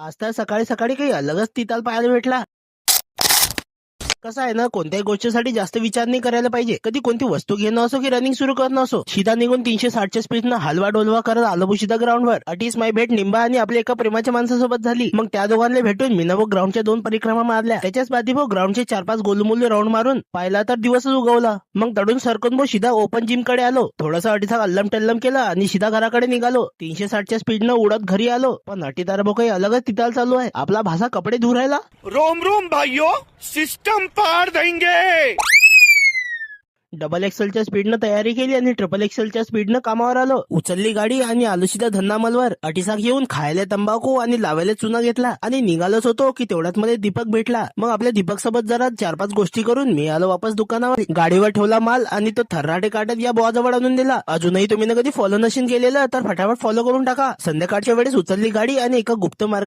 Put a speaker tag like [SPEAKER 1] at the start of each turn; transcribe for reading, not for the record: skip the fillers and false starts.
[SPEAKER 1] आज तर सकाळी सकाळी काही अलगच तिताल पाहायला भेटला. कसं आहे ना, कोणत्याही गोष्टीसाठी जास्त विचार नाही करायला पाहिजे. कधी कोणती वस्तू घेणं असो की रनिंग सुरू करणं असो, सीधा निघून 360च्या स्पीडनं हलवा डोलवा करत आलो बुशिदा ग्राउंडवर. अटीस माई भेट निंबा आणि आपल्या एका प्रेमाच्या माणसासोबत झाली. मग त्या दोघांना भेटून मी भाऊ ग्राउंडच्या 2 परिक्रमा मारल्या. त्याच्याच बादी भाऊ ग्राउंडचे 4-5 गोलमुले राऊंड मारून पाहिला तर दिवसच उगवला. मग तडून सरकून भाऊ सीधा ओपन जिम कडे आलो. थोडासा अटीसा अल्लम टल्लम केला आणि सीधा घराकडे निघालो. 360च्या स्पीडनं उडत घरी आलो. पण अटीदार भाऊ काही अलगच तिताल चालू आहे. आपला भाषा कपडे धुरायला.
[SPEAKER 2] रोम रोम भाइयों, सिस्टम पार देंगे।
[SPEAKER 1] डबल एक्सेलच्या स्पीडनं तयारी केली आणि ट्रिपल एक्सेलच्या स्पीडनं कामावर आलो. उचलली गाडी आणि आलो सीधा धन्नामलवर. अटीसा घेऊन खायला तंबाखू आणि लावायला चुना घेतला आणि निघालोच होतो की तेवढ्यात मध्ये दीपक भेटला. मग आपल्या दीपक सोबत जरा 4-5 गोष्टी करून मी आलो वापस दुकानावर. गाडीवर ठेवला माल आणि तो थर्राटे काटत या बॉजवळ आणून दिला. अजूनही तुम्ही कधी फॉलो नशीन केलेलं तर फटाफट फॉलो करून टाका. संध्याकाळच्या वेळेस उचलली गाडी आणि एका गुप्त मार्ग